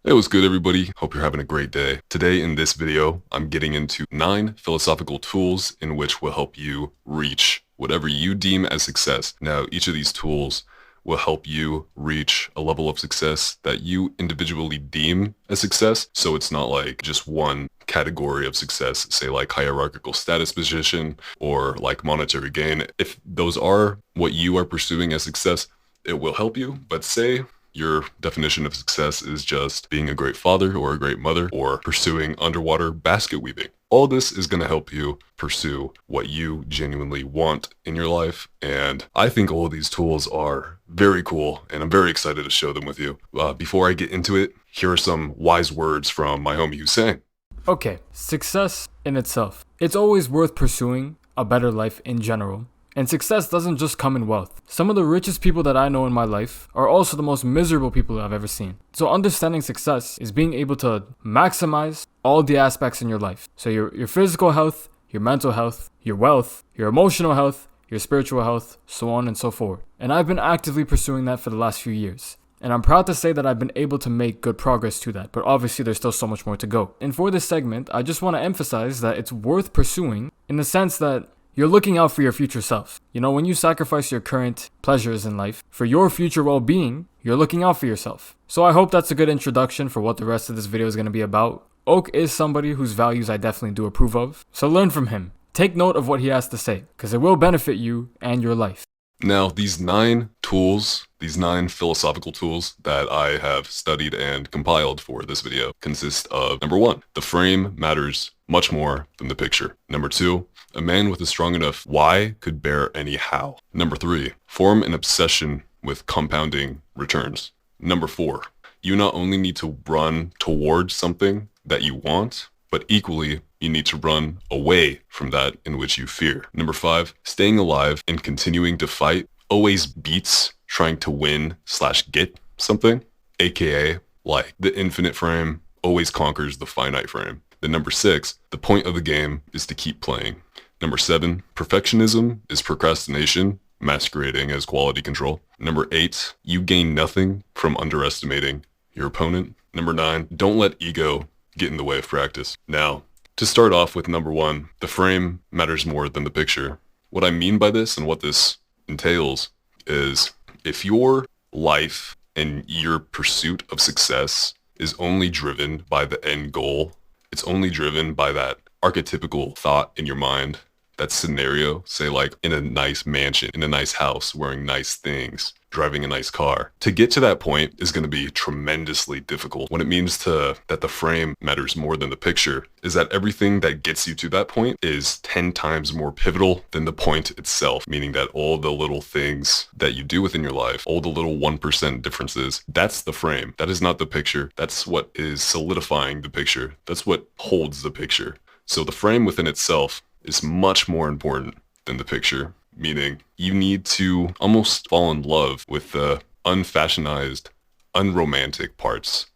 Hey, what's good, everybody? Hope you're having a great day. Today in this video, I'm getting into 9 philosophical tools in which will help you reach whatever you deem as success. Now, each of these tools will help you reach a level of success that you individually deem as success. So it's not like just one category of success, say like hierarchical status position or like monetary gain. If those are what you are pursuing as success, it will help you. But say your definition of success is just being a great father or a great mother or pursuing underwater basket weaving. All this is going to help you pursue what you genuinely want in your life. And I think all of these tools are very cool and I'm very excited to show them with you. Before I get into it, here are some wise words from my homie Hussein. Okay, success in itself. It's always worth pursuing a better life in general. And success doesn't just come in wealth. Some of the richest people that I know in my life are also the most miserable people I've ever seen. So understanding success is being able to maximize all the aspects in your life. So your physical health, your mental health, your wealth, your emotional health, your spiritual health, so on and so forth. And I've been actively pursuing that for the last few years. And I'm proud to say that I've been able to make good progress to that, but obviously there's still so much more to go. And for this segment, I just want to emphasize that it's worth pursuing in the sense that you're looking out for your future self. You know, when you sacrifice your current pleasures in life for your future well-being, you're looking out for yourself. So I hope that's a good introduction for what the rest of this video is going to be about. Owhk is somebody whose values I definitely do approve of. So learn from him. Take note of what he has to say, because it will benefit you and your life. Now, these 9 tools, these 9 philosophical tools that I have studied and compiled for this video consist of, number 1, the frame matters much more than the picture. Number 2, a man with a strong enough why could bear any how. Number 3, form an obsession with compounding returns. Number 4, you not only need to run towards something that you want, but equally, you need to run away from that in which you fear. Number 5, staying alive and continuing to fight always beats trying to win/get something, aka like the infinite frame always conquers the finite frame. Then number 6, the point of the game is to keep playing. Number 7, perfectionism is procrastination masquerading as quality control. Number 8, you gain nothing from underestimating your opponent. Number 9, don't let ego get in the way of practice. Now, to start off with number 1, the frame matters more than the picture. What I mean by this and what this entails is if your life and your pursuit of success is only driven by the end goal, it's only driven by that archetypical thought in your mind, that scenario, say like in a nice mansion, in a nice house, wearing nice things, driving a nice car. To get to that point is going to be tremendously difficult. What it means that the frame matters more than the picture is that everything that gets you to that point is 10 times more pivotal than the point itself, meaning that all the little things that you do within your life, all the little 1% differences, that's the frame. That is not the picture. That's what is solidifying the picture. That's what holds the picture. So the frame within itself is much more important than the picture, meaning you need to almost fall in love with the unfashionized, unromantic parts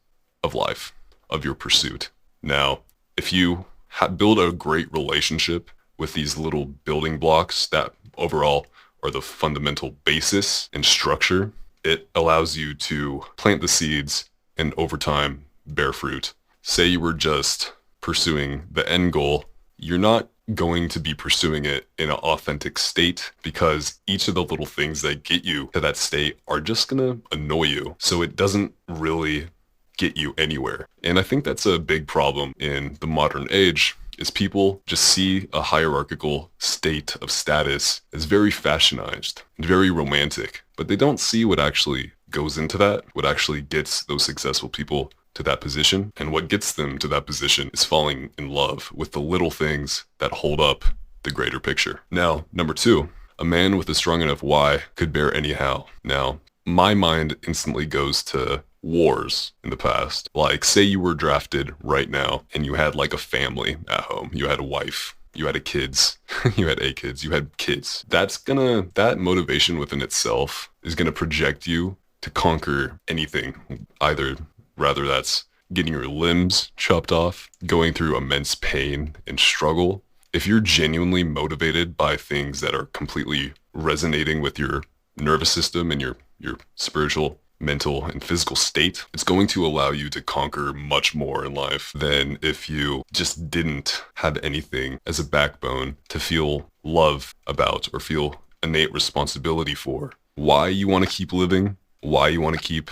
of life, of your pursuit. Now, if you build a great relationship with these little building blocks that overall are the fundamental basis and structure, it allows you to plant the seeds and over time bear fruit. Say you were just pursuing the end goal, you're not going to be pursuing it in an authentic state because each of the little things that get you to that state are just gonna annoy you. So it doesn't really get you anywhere. And I think that's a big problem in the modern age is people just see a hierarchical state of status as very fashionized and very romantic, but they don't see what actually goes into that, what actually gets those successful people to that position. And what gets them to that position is falling in love with the little things that hold up the greater picture. Now, number 2, a man with a strong enough why could bear any how. Now, my mind instantly goes to wars in the past. Like, say you were drafted right now and you had like a family at home. You had a wife, you had kids, you had kids, you had kids. That motivation within itself is gonna project you to conquer anything, rather that's getting your limbs chopped off, going through immense pain and struggle. If you're genuinely motivated by things that are completely resonating with your nervous system and your spiritual mental and physical state, it's going to allow you to conquer much more in life than if you just didn't have anything as a backbone to feel love about or feel innate responsibility for. Why you want to keep living, why you want to keep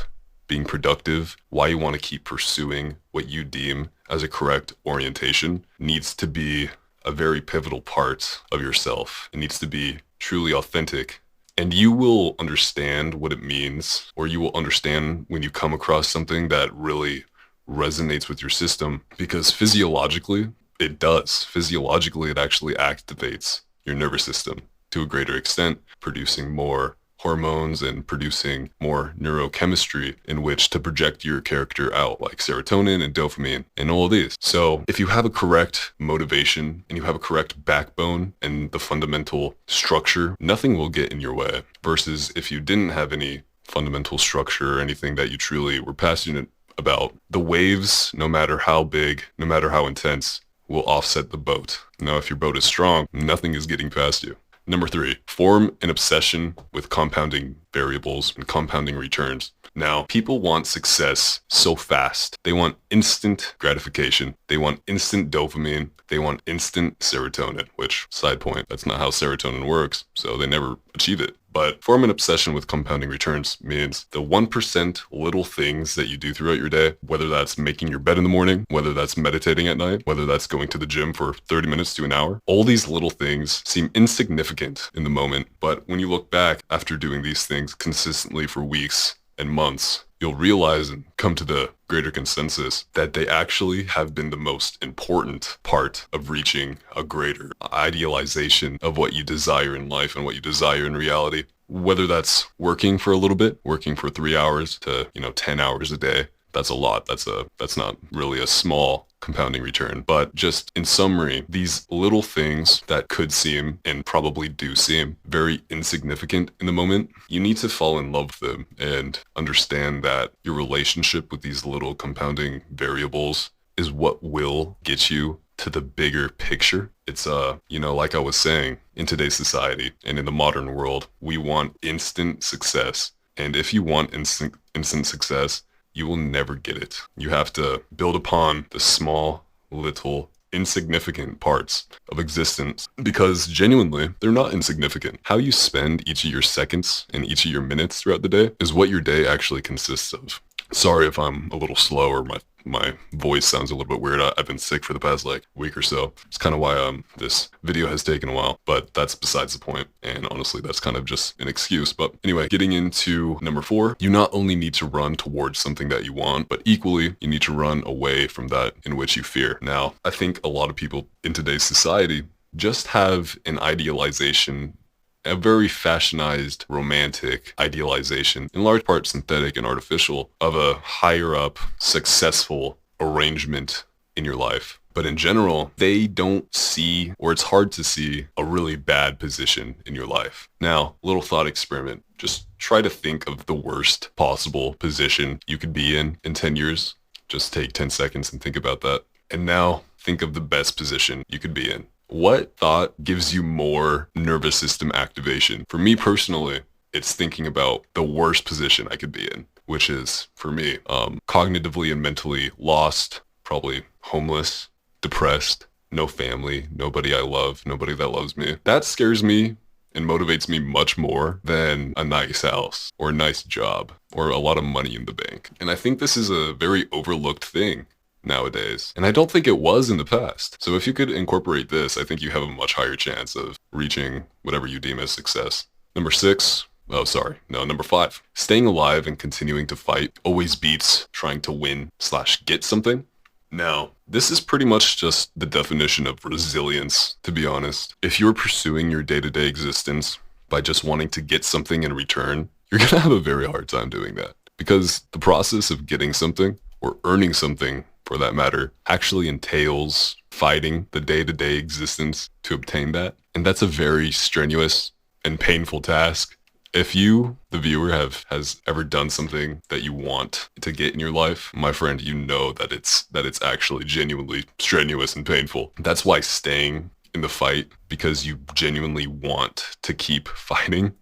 being productive, why you want to keep pursuing what you deem as a correct orientation needs to be a very pivotal part of yourself. It needs to be truly authentic. And you will understand what it means, or you will understand when you come across something that really resonates with your system, because physiologically, it does. Physiologically, it actually activates your nervous system to a greater extent, producing more hormones and producing more neurochemistry in which to project your character out, like serotonin and dopamine and all of these. So if you have a correct motivation and you have a correct backbone and the fundamental structure, nothing will get in your way. Versus if you didn't have any fundamental structure or anything that you truly were passionate about, the waves, no matter how big, no matter how intense, will offset the boat. Now, if your boat is strong, nothing is getting past you. Number 3, form an obsession with compounding variables and compounding returns. Now, people want success so fast. They want instant gratification. They want instant dopamine. They want instant serotonin, which, side point, that's not how serotonin works, so they never achieve it. But form an obsession with compounding returns means the 1% little things that you do throughout your day, whether that's making your bed in the morning, whether that's meditating at night, whether that's going to the gym for 30 minutes to an hour. All these little things seem insignificant in the moment, but when you look back after doing these things consistently for weeks and months, you'll realize and come to the greater consensus that they actually have been the most important part of reaching a greater idealization of what you desire in life and what you desire in reality. Whether that's working for a little bit, working for 3 hours to, 10 hours a day, that's a lot. That's not really a small compounding return. But just in summary, these little things that could seem and probably do seem very insignificant in the moment, you need to fall in love with them and understand that your relationship with these little compounding variables is what will get you to the bigger picture. It's, like I was saying, in today's society and in the modern world, we want instant success. And if you want instant success, you will never get it. You have to build upon the small, little, insignificant parts of existence, because genuinely, they're not insignificant. How you spend each of your seconds and each of your minutes throughout the day is what your day actually consists of. Sorry if I'm a little slow or my voice sounds a little bit weird. I've been sick for the past week or so. It's kind of why this video has taken a while, but that's besides the point. And honestly, that's kind of just an excuse. But anyway, getting into number 4, you not only need to run towards something that you want, but equally you need to run away from that in which you fear. Now, I think a lot of people in today's society just have an idealization, a very fashionized, romantic idealization, in large part synthetic and artificial, of a higher up, successful arrangement in your life. But in general, they don't see, or it's hard to see, a really bad position in your life. Now, little thought experiment. Just try to think of the worst possible position you could be in 10 years. Just take 10 seconds and think about that. And now think of the best position you could be in. What thought gives you more nervous system activation? For me personally, it's thinking about the worst position I could be in, which is, for me, cognitively and mentally lost, probably homeless, depressed, no family, nobody I love, nobody that loves me. That scares me and motivates me much more than a nice house or a nice job or a lot of money in the bank. And I think this is a very overlooked thing nowadays. And I don't think it was in the past. So if you could incorporate this, I think you have a much higher chance of reaching whatever you deem as success. Number 5. Staying alive and continuing to fight always beats trying to win/get something. Now, this is pretty much just the definition of resilience, to be honest. If you're pursuing your day-to-day existence by just wanting to get something in return, you're gonna have a very hard time doing that. Because the process of getting something, or earning something for that matter, actually entails fighting the day-to-day existence to obtain that. And that's a very strenuous and painful task. If you, the viewer, has ever done something that you want to get in your life, my friend, you know that it's actually genuinely strenuous and painful. That's why staying in the fight, because you genuinely want to keep fighting,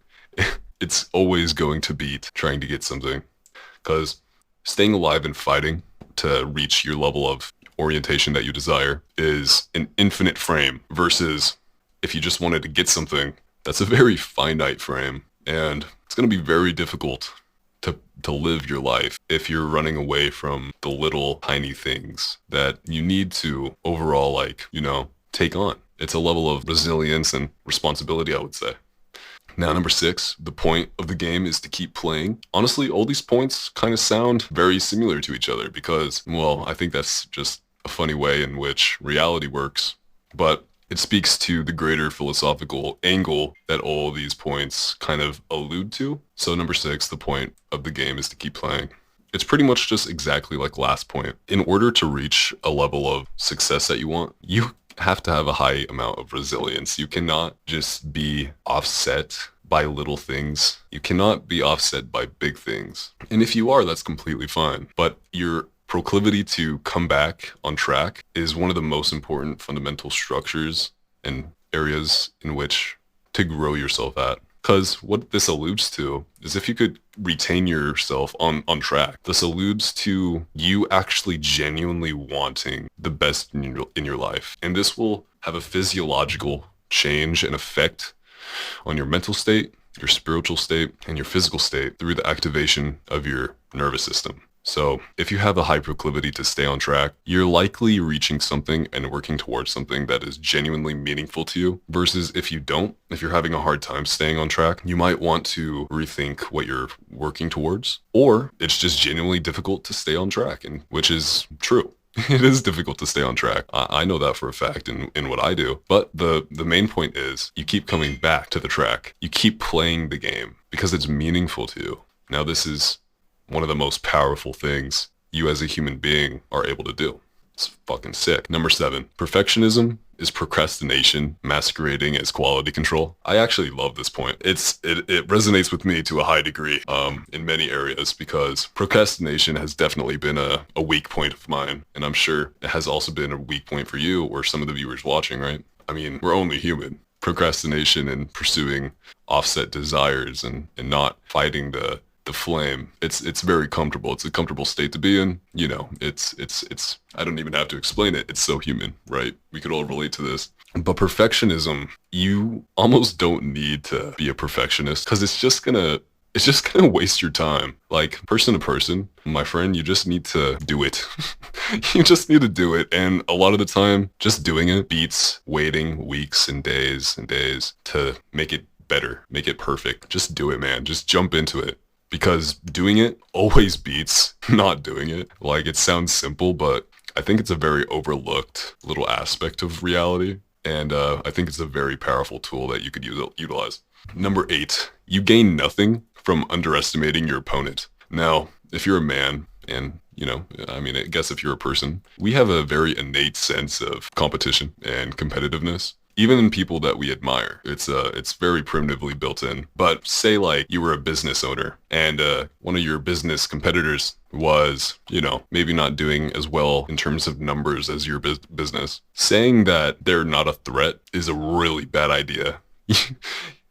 it's always going to beat trying to get something. because staying alive and fighting to reach your level of orientation that you desire is an infinite frame versus if you just wanted to get something, that's a very finite frame. And it's going to be very difficult to live your life if you're running away from the little tiny things that you need to overall, like, take on. It's a level of resilience and responsibility, I would say. Now, number 6, the point of the game is to keep playing. Honestly, all these points kind of sound very similar to each other because, well, I think that's just a funny way in which reality works. But it speaks to the greater philosophical angle that all these points kind of allude to. So number 6, the point of the game is to keep playing. It's pretty much just exactly like last point. In order to reach a level of success that you want, you have to have a high amount of resilience. You cannot just be offset by little things. You cannot be offset by big things. And if you are, that's completely fine. But your proclivity to come back on track is one of the most important fundamental structures and areas in which to grow yourself at. Because what this alludes to is if you could retain yourself on track, this alludes to you actually genuinely wanting the best in your life. And this will have a physiological change and effect on your mental state, your spiritual state, and your physical state through the activation of your nervous system. So if you have a high proclivity to stay on track, you're likely reaching something and working towards something that is genuinely meaningful to you versus if you don't, if you're having a hard time staying on track, you might want to rethink what you're working towards, or it's just genuinely difficult to stay on track, and which is true. It is difficult to stay on track. I know that for a fact in what I do. But the main point is you keep coming back to the track. You keep playing the game because it's meaningful to you. Now, this is one of the most powerful things you as a human being are able to do. It's fucking sick. Number 7, perfectionism is procrastination masquerading as quality control. I actually love this point. It resonates with me to a high degree in many areas because procrastination has definitely been a weak point of mine. And I'm sure it has also been a weak point for you or some of the viewers watching, right? I mean, we're only human. Procrastination and pursuing offset desires and not fighting the flame. It's very comfortable. It's a comfortable state to be in. It's I don't even have to explain it. It's so human, right? We could all relate to this. But perfectionism, you almost don't need to be a perfectionist because it's just gonna waste your time. Like person to person, my friend, you just need to do it. You just need to do it. And a lot of the time, just doing it beats waiting weeks and days to make it better, make it perfect. Just do it, man. Just jump into it. Because doing it always beats not doing it. Like, it sounds simple, but I think it's a very overlooked little aspect of reality. And I think it's a very powerful tool that you could utilize. Number 8, you gain nothing from underestimating your opponent. Now, if you're a man, and, I guess if you're a person, we have a very innate sense of competition and competitiveness. Even in people that we admire, it's very primitively built in. But say like you were a business owner and one of your business competitors was, maybe not doing as well in terms of numbers as your business. Saying that they're not a threat is a really bad idea.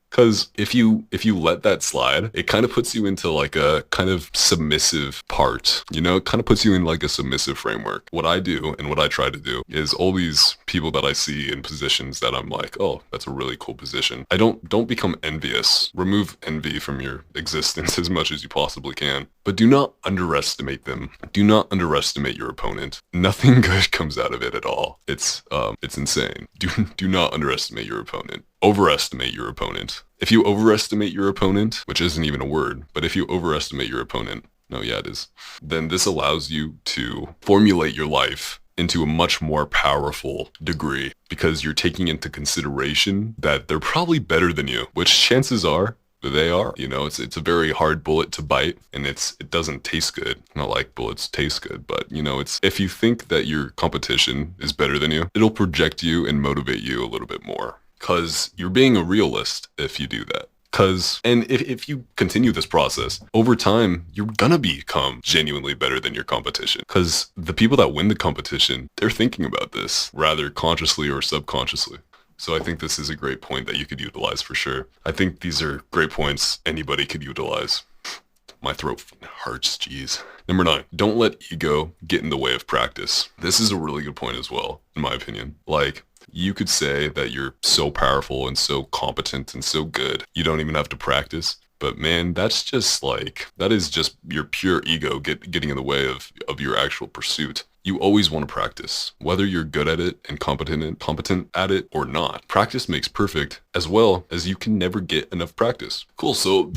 Because if you let that slide, it kind of puts you into like a kind of submissive part, it kind of puts you in like a submissive framework. What I do and what I try to do is all these people that I see in positions that I'm like, oh, that's a really cool position. Don't become envious. Remove envy from your existence as much as you possibly can. But do not underestimate them. Do not underestimate your opponent. Nothing good comes out of it at all. It's insane. Do not underestimate your opponent. Overestimate your opponent. If you overestimate your opponent, which isn't even a word, but if you overestimate your opponent, no, yeah, it is, then this allows you to formulate your life into a much more powerful degree because you're taking into consideration that they're probably better than you, which chances are they are. It's a very hard bullet to bite and it doesn't taste good. Not like bullets taste good, but it's if you think that your competition is better than you, it'll project you and motivate you a little bit more. Because you're being a realist if you do that. And if you continue this process, over time, you're gonna become genuinely better than your competition. Because the people that win the competition, they're thinking about this, rather consciously or subconsciously. So I think this is a great point that you could utilize for sure. I think these are great points anybody could utilize. My throat hurts, jeez. Number 9, don't let ego get in the way of practice. This is a really good point as well, in my opinion. Like, you could say that you're so powerful and so competent and so good, you don't even have to practice. But man, that's just like, that is just your pure ego getting in the way of your actual pursuit. You always want to practice, whether you're good at it and competent at it or not. Practice makes perfect, as well as you can never get enough practice. Cool, so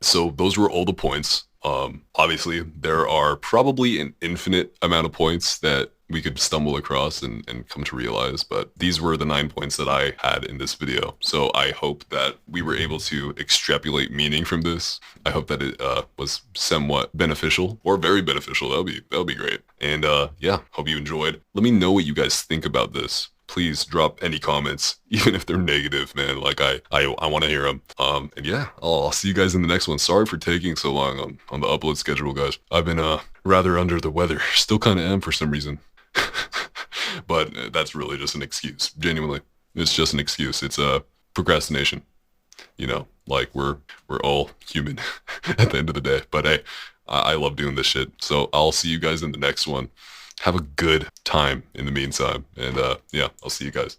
so those were all the points. Obviously, there are probably an infinite amount of points that we could stumble across and come to realize, but these were the 9 points that I had in this video. So I hope that we were able to extrapolate meaning from this. I hope that it was somewhat beneficial or very beneficial. That'll be great. And yeah, hope you enjoyed. Let me know what you guys think about this. Please drop any comments, even if they're negative, man. Like I want to hear them. And yeah, I'll see you guys in the next one. Sorry for taking so long on the upload schedule, guys. I've been rather under the weather. Still kind of am for some reason. But that's really just an excuse. Genuinely, it's just an excuse. It's procrastination. You know, like we're all human at the end of the day. But hey, I love doing this shit. So I'll see you guys in the next one. Have a good time in the meantime. And yeah, I'll see you guys.